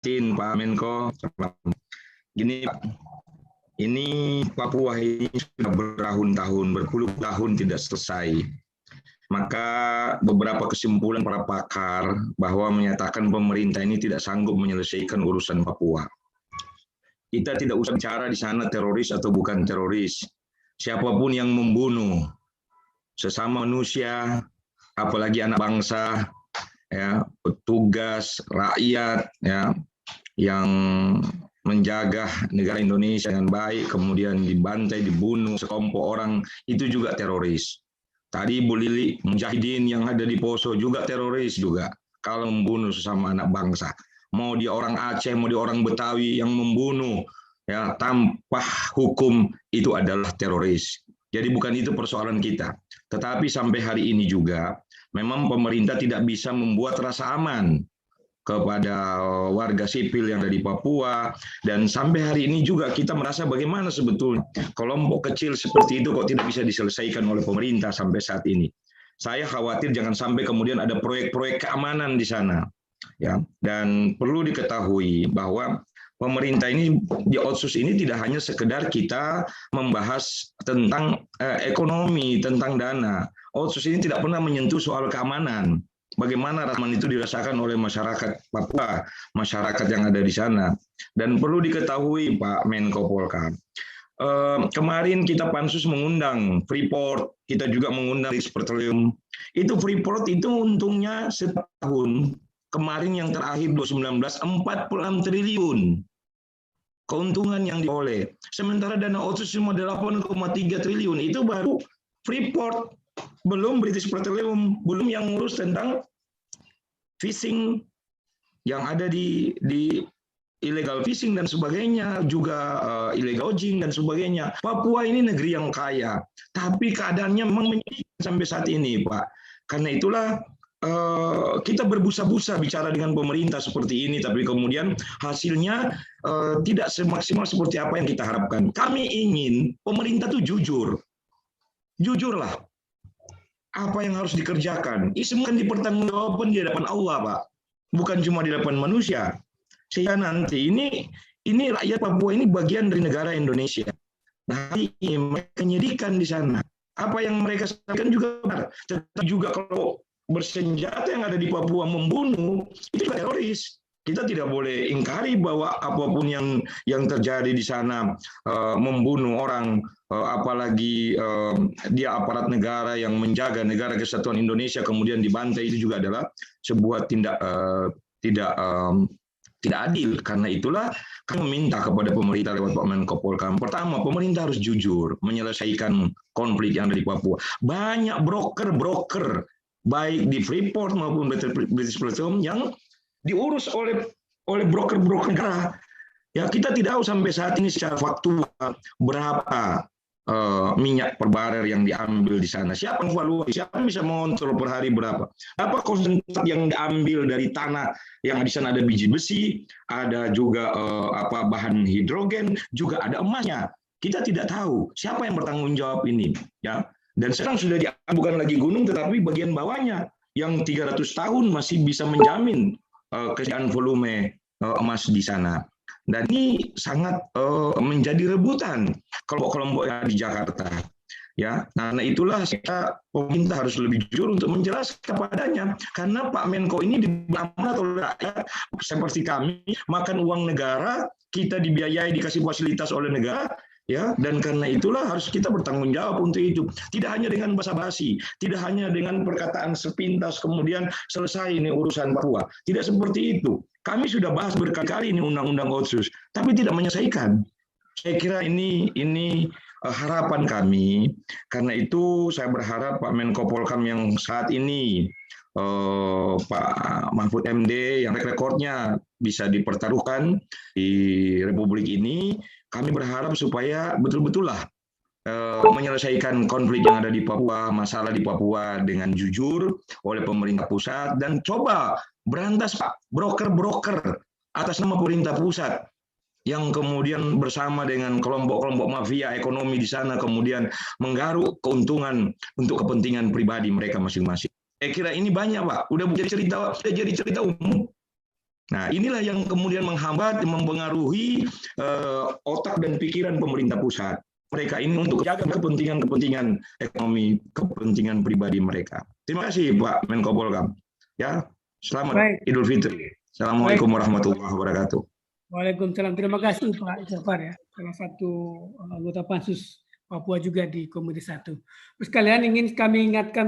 Pak Menko. Gini, Pak, ini Papua ini sudah bertahun-tahun, berpuluh tahun tidak selesai. Maka beberapa kesimpulan para pakar bahwa menyatakan pemerintah ini tidak sanggup menyelesaikan urusan Papua. Kita tidak usah bicara di sana teroris atau bukan teroris. Siapapun yang membunuh sesama manusia, apalagi anak bangsa, ya, petugas, rakyat, ya, yang menjaga negara Indonesia dengan baik, kemudian dibantai, dibunuh sekelompok orang, itu juga teroris. Tadi Bu Lili, mujahidin yang ada di Poso juga teroris juga, kalau membunuh sesama anak bangsa. Mau dia orang Aceh, mau dia orang Betawi yang membunuh ya tanpa hukum, itu adalah teroris. Jadi bukan itu persoalan kita. Tetapi sampai hari ini juga, memang pemerintah tidak bisa membuat rasa aman kepada warga sipil yang ada di Papua, dan sampai hari ini juga kita merasa bagaimana sebetulnya kelompok kecil seperti itu kok tidak bisa diselesaikan oleh pemerintah sampai saat ini. Saya khawatir jangan sampai kemudian ada proyek-proyek keamanan di sana, ya. Dan perlu diketahui bahwa pemerintah ini di Otsus ini tidak hanya sekedar kita membahas tentang ekonomi, tentang dana. Otsus ini tidak pernah menyentuh soal keamanan. Bagaimana Rahman itu dirasakan oleh masyarakat Papua, masyarakat yang ada di sana. Dan perlu diketahui Pak Menko Polkam, kemarin kita Pansus mengundang Freeport, kita juga mengundang British Petroleum. Itu Freeport itu untungnya setahun, kemarin yang terakhir 2019, 46 triliun. Keuntungan yang diperoleh. Sementara dana Otsus cuma 8,3 triliun, itu baru Freeport. Belum British Petroleum, belum yang ngurus tentang fishing yang ada di illegal fishing dan sebagainya, juga illegal logging dan sebagainya. Papua ini negeri yang kaya, tapi keadaannya memang menyedihkan sampai saat ini, Pak. Karena itulah kita berbusa-busa bicara dengan pemerintah seperti ini, tapi kemudian hasilnya tidak semaksimal seperti apa yang kita harapkan. Kami ingin pemerintah itu jujurlah. Apa yang harus dikerjakan? Semua kan dipertanggungjawabkan di hadapan Allah, Pak. Bukan cuma di hadapan manusia. Sehingga nanti ini rakyat Papua ini bagian dari negara Indonesia. Nah, mereka menyedihkan di sana. Apa yang mereka sampaikan juga benar. Tetapi juga kalau bersenjata yang ada di Papua membunuh, itu juga teroris. Kita tidak boleh ingkari bahwa apapun yang terjadi di sana, membunuh orang, apalagi dia aparat negara yang menjaga negara kesatuan Indonesia kemudian dibantai, itu juga adalah sebuah tindak tidak adil. Karena itulah kami meminta kepada pemerintah lewat Pak Menko Polkam, pertama, pemerintah harus jujur menyelesaikan konflik yang ada di Papua. Banyak broker baik di Freeport maupun British Petroleum yang diurus oleh broker-broker negara. Ya, kita tidak tahu sampai saat ini secara faktual berapa minyak per barel yang diambil di sana. Siapa yang evaluasi? Siapa yang bisa mengontrol per hari berapa? Apa konsentrat yang diambil dari tanah yang di sana, ada biji besi, ada juga bahan hidrogen, juga ada emasnya. Kita tidak tahu siapa yang bertanggung jawab ini, ya. Dan sekarang sudah diambil bukan lagi gunung tetapi bagian bawahnya yang 300 tahun masih bisa menjamin kesediaan volume emas di sana. Dan ini sangat menjadi rebutan kelompok-kelompok yang di Jakarta. Ya, karena itulah pemerintah harus lebih jujur untuk menjelaskan kepadanya. Karena Pak Menko ini diamanat oleh rakyat seperti kami, makan uang negara, kita dibiayai, dikasih fasilitas oleh negara. Ya, dan karena itulah harus kita bertanggung jawab untuk itu. Tidak hanya dengan basa-basi, tidak hanya dengan perkataan sepintas kemudian selesai ini urusan Papua. Tidak seperti itu. Kami sudah bahas berkali-kali ini undang-undang Otsus, tapi tidak menyelesaikan. Saya kira ini harapan kami. Karena itu saya berharap Pak Menko Polkam yang saat ini, Pak Mahfud MD yang rekornya bisa dipertaruhkan di Republik ini, kami berharap supaya betul-betullah menyelesaikan konflik yang ada di Papua, masalah di Papua dengan jujur oleh pemerintah pusat, dan coba berantas Pak broker-broker atas nama pemerintah pusat yang kemudian bersama dengan kelompok-kelompok mafia ekonomi di sana kemudian menggaruk keuntungan untuk kepentingan pribadi mereka masing-masing. Saya kira ini banyak Pak, udah jadi cerita umum. Nah, inilah yang kemudian menghambat, mempengaruhi otak dan pikiran pemerintah pusat. Mereka ini untuk jaga kepentingan ekonomi, kepentingan pribadi mereka. Terima kasih Pak Menko Polhukam. Ya, selamat Idul Fitri. Assalamualaikum warahmatullahi wabarakatuh. Waalaikumsalam. Terima kasih Pak Jafar ya, salah satu anggota Pansus Papua juga di Komisi 1. Terus kalian ingin kami ingatkan